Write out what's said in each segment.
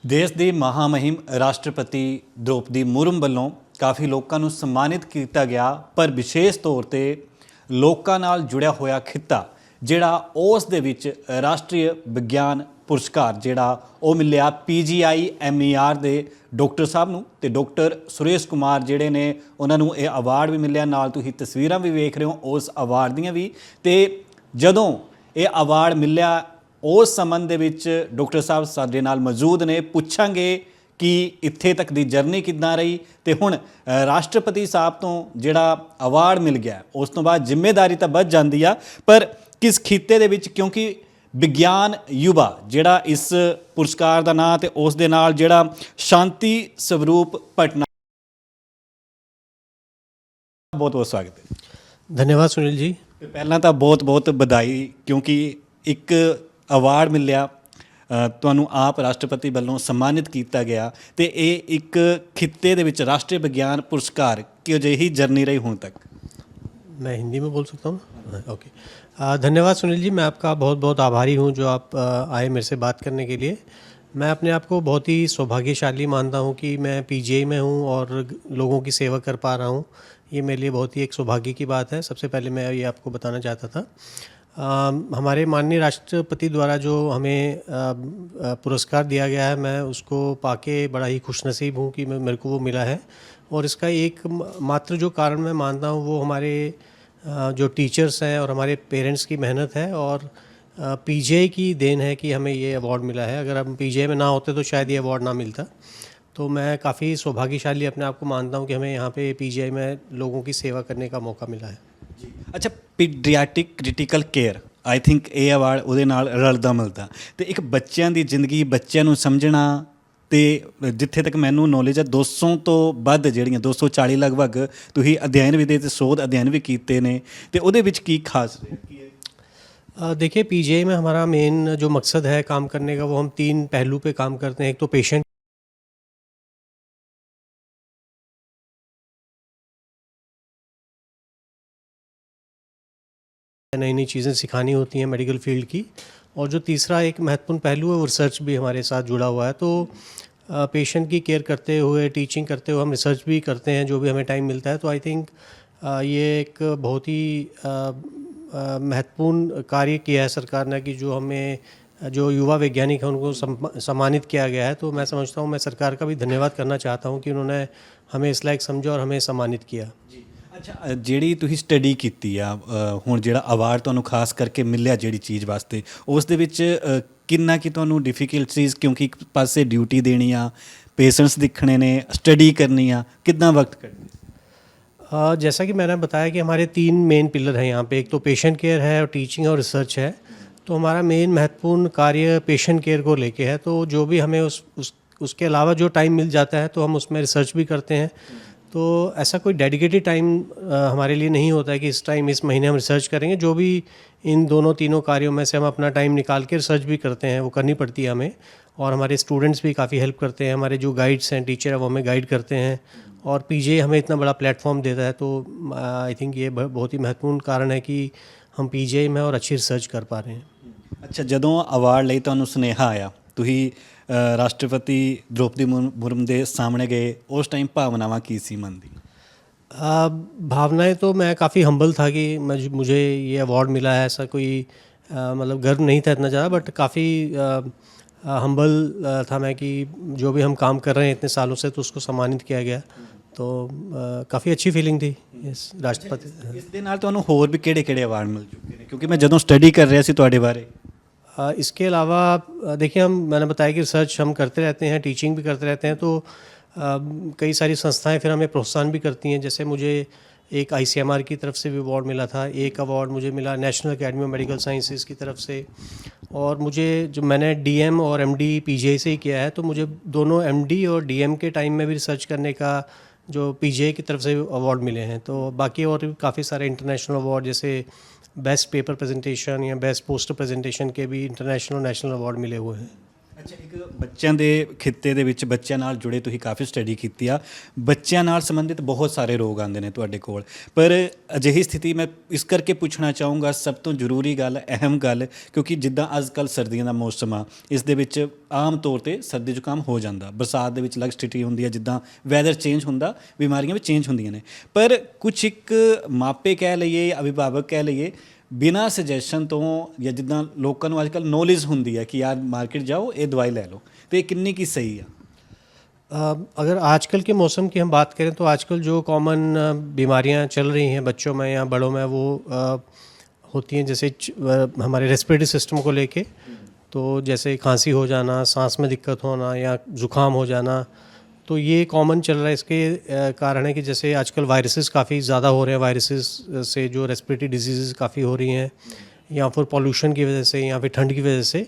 देश ਦੀ ਮਹਾਮਹਿਮ ਰਾਸ਼ਟਰਪਤੀ द्रौपदी मुर्मू ਵੱਲੋਂ ਕਾਫੀ ਲੋਕਾਂ ਨੂੰ ਸਨਮਾਨਿਤ ਕੀਤਾ ਗਿਆ, ਪਰ ਵਿਸ਼ੇਸ਼ ਤੌਰ ਤੇ ਲੋਕਾਂ ਨਾਲ ਜੁੜਿਆ ਹੋਇਆ ਖਿੱਤਾ ਜਿਹੜਾ ਉਸ ਦੇ ਵਿੱਚ ਰਾਸ਼ਟਰੀ ਵਿਗਿਆਨ ਪੁਰਸਕਾਰ ਜਿਹੜਾ ਉਹ ਮਿਲਿਆ PGI MER ਦੇ ਡਾਕਟਰ ਸਾਹਿਬ ਨੂੰ ਤੇ ਡਾਕਟਰ ਸੁਰੇਸ਼ ਕੁਮਾਰ ਜਿਹੜੇ ਨੇ ਉਹਨਾਂ ਨੂੰ ਇਹ ਅਵਾਰਡ ਵੀ ਮਿਲਿਆ। ਨਾਲ ਤੁਸੀਂ ਤਸਵੀਰਾਂ ਵੀ ਵੇਖ ਰਹੇ ਹੋ ਉਸ ਅਵਾਰਡ ਦੀਆਂ ਵੀ। ਤੇ ਜਦੋਂ ਇਹ ਅਵਾਰਡ ਮਿਲਿਆ उस संबंध दे विच डॉक्टर साहब साडे नाल मौजूद ने, पुछांगे कि इत्थे तक दी जर्नी किद्दां रही ते हुण राष्ट्रपति साहब तो जिहड़ा अवार्ड मिल गया उस तो बाद जिम्मेदारी तां वध जांदी आ, पर किस खित्ते दे विच, क्योंकि विज्ञान युवा जिहड़ा इस पुरस्कार दा नां ते उस दे नाल जिहड़ा शांति स्वरूप भटना। बहुत बहुत स्वागत है। धन्यवाद सुनील जी। पहला तो बहुत बहुत बधाई, क्योंकि एक अवार्ड मिलिया ਤੁਹਾਨੂੰ ਆਪ ਰਾਸ਼ਟਰਪਤੀ ਵੱਲੋਂ सम्मानित ਕੀਤਾ ਗਿਆ ਤੇ ਇਹ ਇੱਕ ਖਿੱਤੇ ਦੇ ਵਿੱਚ ਰਾਸ਼ਟਰੀ ਵਿਗਿਆਨ ਪੁਰਸਕਾਰ ਕਿਹੋ ਜਿਹੀ जर्नी रही ਹੁਣ तक। मैं हिंदी में बोल सकता हूँ? ओके। धन्यवाद सुनील जी, मैं आपका बहुत बहुत आभारी हूँ जो आप आए मेरे से बात करने के लिए। मैं अपने आप को बहुत ही सौभाग्यशाली मानता हूँ कि मैं PGI में हूँ और लोगों की सेवा कर पा रहा हूँ। ये मेरे लिए बहुत ही एक सौभाग्य की बात है। सबसे पहले मैं ये आपको बताना चाहता था, हमारे माननीय राष्ट्रपति द्वारा जो हमें पुरस्कार दिया गया है, मैं उसको पाके बड़ा ही खुशनसीब हूँ कि मेरे को वो मिला है। और इसका एक मात्र जो कारण मैं मानता हूँ वो हमारे जो टीचर्स हैं और हमारे पेरेंट्स की मेहनत है और PGI की देन है कि हमें ये अवार्ड मिला है। अगर हम PGI में ना होते तो शायद ये अवार्ड ना मिलता। तो मैं काफ़ी सौभाग्यशाली अपने आप को मानता हूँ कि हमें यहाँ पे PGI में लोगों की सेवा करने का मौका मिला है। अच्छा, ਪੀਡੀਆਟਿਕ ਕ੍ਰਿਟੀਕਲ ਕੇਅਰ आई थिंक ਇਹ ਅਵਾਰਡ ਉਹਦੇ ਨਾਲ ਰਲਦਾ ਮਿਲਦਾ ਤੇ ਇੱਕ ਬੱਚਿਆਂ ਦੀ ਜ਼ਿੰਦਗੀ, ਬੱਚਿਆਂ ਨੂੰ ਸਮਝਣਾ ਤੇ ਜਿੱਥੇ ਤੱਕ ਮੈਨੂੰ ਨੌਲੇਜ ਹੈ 200 ਤੋਂ ਵੱਧ ਜਿਹੜੀਆਂ 240 ਲਗਭਗ ਤੁਸੀਂ ਅਧਿਐਨ ਵੀ ਦੇ ਤੇ शोध अध्ययन भी ਕੀਤੇ ਨੇ ਤੇ ਉਹਦੇ ਵਿੱਚ ਕੀ ਖਾਸ देखिए, PGI में हमारा मेन जो मकसद है काम करने का वो हम 3 पहलू पे काम करते हैं। एक तो पेशेंट नई नई चीज़ें सिखानी होती हैं मेडिकल फील्ड की, और जो तीसरा एक महत्वपूर्ण पहलू है वो रिसर्च भी हमारे साथ जुड़ा हुआ है। तो पेशेंट की केयर करते हुए, टीचिंग करते हुए हम रिसर्च भी करते हैं जो भी हमें टाइम मिलता है। तो आई थिंक ये एक बहुत ही महत्वपूर्ण कार्य किया है सरकार ने कि जो हमें जो युवा वैज्ञानिक हैं उनको सम्मानित किया गया है। तो मैं समझता हूँ, मैं सरकार का भी धन्यवाद करना चाहता हूँ कि उन्होंने हमें इस लायक समझा और हमें सम्मानित किया। अच्छा, ਜਿਹੜੀ ਤੁਸੀਂ ਸਟੱਡੀ ਕੀਤੀ ਆ ਹੁਣ ਜਿਹੜਾ ਅਵਾਰਡ ਤੁਹਾਨੂੰ ਖਾਸ ਕਰਕੇ ਮਿਲਿਆ ਜਿਹੜੀ ਚੀਜ਼ ਵਾਸਤੇ, ਉਸ ਦੇ ਵਿੱਚ ਕਿੰਨਾ ਕਿ ਤੁਹਾਨੂੰ ਡਿਫਿਕਲਟੀਜ਼, ਕਿਉਂਕਿ ਇੱਕ ਪਾਸੇ ਡਿਊਟੀ ਦੇਣੀ ਆ, पेशेंट्स दिखने ने, स्टडी करनी आ, कितना वक्त करनी? जैसा कि मैंने बताया कि हमारे 3 मेन पिलर हैं यहाँ पे। एक तो पेशेंट केयर है और टीचिंग और रिसर्च है। तो हमारा मेन महत्वपूर्ण कार्य पेशेंट केयर को लेके है। तो जो भी हमें उसके अलावा जो टाइम मिल जाता है तो हम उसमें रिसर्च भी करते हैं। तो ऐसा कोई डेडिकेटेड टाइम हमारे लिए नहीं होता है कि इस टाइम इस महीने हम रिसर्च करेंगे। जो भी इन दोनों तीनों कार्यों में से हम अपना टाइम निकाल के रिसर्च भी करते हैं, वो करनी पड़ती है हमें। और हमारे स्टूडेंट्स भी काफ़ी हेल्प करते हैं, हमारे जो गाइड्स हैं, टीचर हैं, वो हमें गाइड करते हैं। और PGI हमें इतना बड़ा प्लेटफॉर्म देता है। तो आई थिंक ये बहुत ही महत्वपूर्ण कारण है कि हम PGI में और अच्छी रिसर्च कर पा रहे हैं। अच्छा, ਜਦੋਂ ਅਵਾਰਡ ਲਈ ਤੁਹਾਨੂੰ ਸੁਨੇਹਾ ਆਇਆ, ਤੁਸੀਂ ਰਾਸ਼ਟਰਪਤੀ द्रौपदी मुर्मू ਦੇ सामने गए, उस टाइम भावनावां की सी मन दी? भावनाएं तो मैं काफ़ी हम्बल था कि मुझे ये अवार्ड मिला है। ऐसा कोई मतलब गर्व नहीं था इतना ज़्यादा, बट काफ़ी हम्बल था मैं कि जो भी हम काम कर रहे हैं इतने सालों से तो उसको सम्मानित किया गया। तो काफ़ी अच्छी फीलिंग थी इस राष्ट्रपति। ਇਸ ਦੇ ਨਾਲ ਤੁਹਾਨੂੰ ਹੋਰ ਵੀ ਕਿਹੜੇ ਅਵਾਰਡ ਮਿਲ ਚੁੱਕੇ ਨੇ? ਕਿਉਂਕਿ ਮੈਂ ਜਦੋਂ ਸਟੱਡੀ ਕਰ ਰਿਹਾ ਸੀ ਤੁਹਾਡੇ ਬਾਰੇ। इसके अलावा देखिए, मैंने बताया कि रिसर्च हम करते रहते हैं, टीचिंग भी करते रहते हैं। तो कई सारी संस्थाएं फिर हमें प्रोत्साहन भी करती हैं। जैसे मुझे एक ICMR की तरफ से भी अवार्ड मिला था, एक अवार्ड मुझे मिला national academy of medical sciences की तरफ से। और मुझे जो मैंने DM और MD PGI से ही किया है, तो मुझे दोनों MD और DM के टाइम में भी रिसर्च करने का जो PGI की तरफ से अवार्ड मिले हैं। तो बाकी और काफ़ी सारे इंटरनेशनल अवार्ड, जैसे बेस्ट पेपर प्रेजेंटेशन या बेस्ट पोस्टर प्रेजेंटेशन के भी इंटरनेशनल और नेशनल अवार्ड मिले हुए हैं। ਅੱਛਾ, ਇੱਕ ਬੱਚਿਆਂ ਦੇ ਖਿੱਤੇ ਦੇ ਵਿੱਚ ਬੱਚਿਆਂ ਨਾਲ ਜੁੜੇ ਤੁਸੀਂ ਕਾਫੀ ਸਟੱਡੀ ਕੀਤੀ ਆ। ਬੱਚਿਆਂ ਨਾਲ ਸੰਬੰਧਿਤ ਬਹੁਤ ਸਾਰੇ ਰੋਗ ਆਉਂਦੇ ਨੇ ਤੁਹਾਡੇ ਕੋਲ, ਪਰ ਅਜਿਹੀ ਸਥਿਤੀ ਮੈਂ ਇਸ ਕਰਕੇ ਪੁੱਛਣਾ ਚਾਹੂੰਗਾ, ਸਭ ਤੋਂ ਜ਼ਰੂਰੀ ਗੱਲ, ਅਹਿਮ ਗੱਲ, ਕਿਉਂਕਿ ਜਿੱਦਾਂ ਅੱਜ ਕੱਲ੍ਹ ਸਰਦੀਆਂ ਦਾ ਮੌਸਮ ਆ, ਇਸ ਦੇ ਵਿੱਚ ਆਮ ਤੌਰ ਤੇ ਸਰਦੀ ਜ਼ੁਕਾਮ ਹੋ ਜਾਂਦਾ, ਬਰਸਾਤ ਦੇ ਵਿੱਚ ਅਲੱਗ ਸਥਿਤੀ ਹੁੰਦੀ ਹੈ, ਜਿੱਦਾਂ ਵੈਦਰ ਚੇਂਜ ਹੁੰਦਾ ਬਿਮਾਰੀਆਂ ਵੀ ਚੇਂਜ ਹੁੰਦੀਆਂ ਨੇ। ਪਰ ਕੁਛ ਇੱਕ ਮਾਪੇ ਕਹਿ ਲਈਏ, ਅਭਿਭਾਵਕ ਕਹਿ ਲਈਏ, ਬਿਨਾਂ ਸੁਜੈਸ਼ਨ ਤੋਂ ਜਾਂ ਜਿੱਦਾਂ ਲੋਕਾਂ ਨੂੰ ਅੱਜ ਕੱਲ੍ਹ ਨੌਲੇਜ ਹੁੰਦੀ ਹੈ ਕਿ यार मार्केट जाओ ये दवाई ले लो, तो ये कितनी की सही है? अगर आजकल के मौसम की हम बात करें तो आजकल जो कॉमन बीमारियां चल रही हैं बच्चों में या बड़ों में, वो होती हैं जैसे हमारे रेस्पिरेटरी सिस्टम को लेके। तो जैसे खांसी हो जाना, सांस में दिक्कत होना या ज़ुकाम हो जाना, तो ये कॉमन चल रहा है। इसके कारण है कि जैसे आजकल वायरसेस काफ़ी ज़्यादा हो रहे हैं, वायरसेस से जो रेस्पिरेटरी डिजीज़ काफ़ी हो रही हैं, या फिर पॉल्यूशन की वजह से या फिर ठंड की वजह से।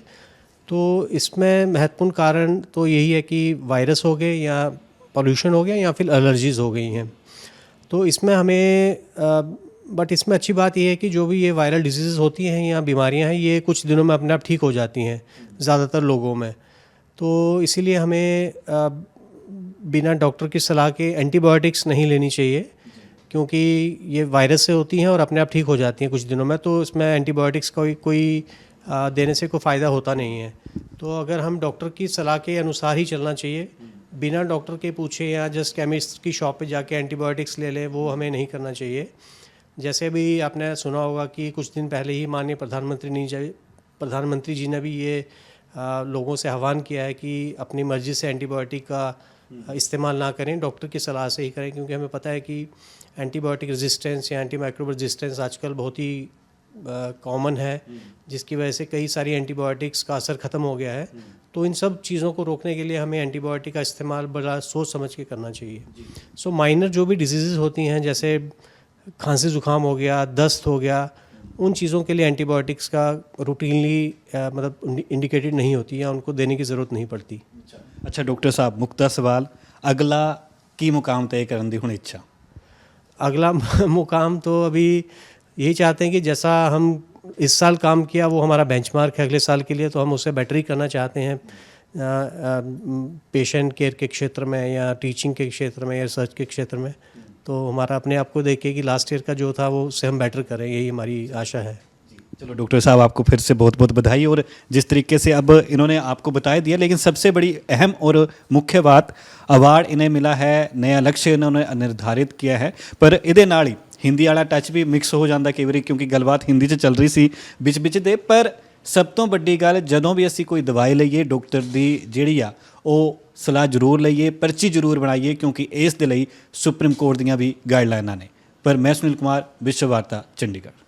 तो इसमें महत्वपूर्ण कारण तो यही है कि वायरस हो गए या पॉल्यूशन हो गया या फिर एलर्जीज़ हो गई हैं। तो इसमें हमें बट इसमें अच्छी बात यह है कि जो भी ये वायरल डिजीज़ होती हैं या बीमारियां हैं, ये कुछ दिनों में अपने आप ठीक हो जाती हैं ज़्यादातर लोगों में। तो इसीलिए हमें बिना डॉक्टर की सलाह के एंटीबायोटिक्स नहीं लेनी चाहिए, क्योंकि ये वायरस से होती हैं और अपने आप ठीक हो जाती हैं कुछ दिनों में। तो इसमें एंटीबायोटिक्स का कोई देने से कोई फ़ायदा होता नहीं है। तो अगर हम डॉक्टर की सलाह के अनुसार ही चलना चाहिए, बिना डॉक्टर के पूछे या जस्ट केमिस्ट की शॉप पे जाके एंटीबायोटिक्स ले लें, वो हमें नहीं करना चाहिए। जैसे भी आपने सुना होगा कि कुछ दिन पहले ही माननीय प्रधानमंत्री जी ने भी ये लोगों से आह्वान किया है कि अपनी मर्ज़ी से एंटीबायोटिक का इस्तेमाल ना करें, डॉक्टर की सलाह से ही करें। क्योंकि हमें पता है कि एंटीबायोटिक रेजिस्टेंस या एंटी माइक्रोब रेजिस्टेंस आजकल बहुत ही कॉमन है, जिसकी वजह से कई सारी एंटीबायोटिक्स का असर ख़त्म हो गया है। तो इन सब चीज़ों को रोकने के लिए हमें एंटीबायोटिक का इस्तेमाल बड़ा सोच समझ के करना चाहिए। सो माइनर जो भी डिजीज़ होती हैं, जैसे खांसी ज़ुकाम हो गया, दस्त हो गया, उन चीज़ों के लिए एंटीबायोटिक्स का रूटीनली मतलब इंडिकेटेड नहीं होती या उनको देने की ज़रूरत नहीं पड़ती। अच्छा डॉक्टर साहब, मुक्ता सवाल, अगला की मुकाम तय करने की हुण इच्छा? अगला मुकाम तो अभी यही चाहते हैं कि जैसा हम इस साल काम किया वो हमारा बेंचमार्क है अगले साल के लिए, तो हम उससे बेटर ही करना चाहते हैं पेशेंट केयर के क्षेत्र में या टीचिंग के क्षेत्र में या रिसर्च के क्षेत्र में। तो हमारा अपने आप को देखे कि लास्ट ईयर का जो था वो उससे हम बेटर करें, यही हमारी आशा है। चलो डॉक्टर साहब, आपको फिर से बहुत बहुत बधाई। और जिस तरीके से अब इन्होंने आपको बता दिया, लेकिन सबसे बड़ी अहम और मुख्य बात, अवार्ड इन्हें मिला है, नया लक्ष्य इन्होंने निर्धारित किया है। पर ਇਹਦੇ ਨਾਲ ਹੀ ਹਿੰਦੀ ਵਾਲਾ ਟੱਚ ਵੀ ਮਿਕਸ ਹੋ ਜਾਂਦਾ ਕਈ ਵਾਰੀ, ਕਿਉਂਕਿ ਗੱਲਬਾਤ ਹਿੰਦੀ 'ਚ ਚੱਲ ਰਹੀ ਸੀ ਵਿੱਚ ਦੇ। ਪਰ ਸਭ ਤੋਂ ਵੱਡੀ ਗੱਲ, ਜਦੋਂ ਵੀ ਅਸੀਂ ਕੋਈ ਦਵਾਈ ਲਈਏ, ਡਾਕਟਰ ਦੀ ਜਿਹੜੀ ਆ ਉਹ ਸਲਾਹ ਜ਼ਰੂਰ ਲਈਏ, ਪਰਚੀ ਜ਼ਰੂਰ ਬਣਾਈਏ, ਕਿਉਂਕਿ ਇਸ ਦੇ ਲਈ ਸੁਪਰੀਮ ਕੋਰਟ ਦੀਆਂ ਵੀ ਗਾਈਡਲਾਈਨਾਂ ਨੇ। ਪਰ ਮੈਂ ਸੁਨੀਲ ਕੁਮਾਰ, ਵਿਸ਼ਵ ਵਾਰਤਾ, ਚੰਡੀਗੜ੍ਹ।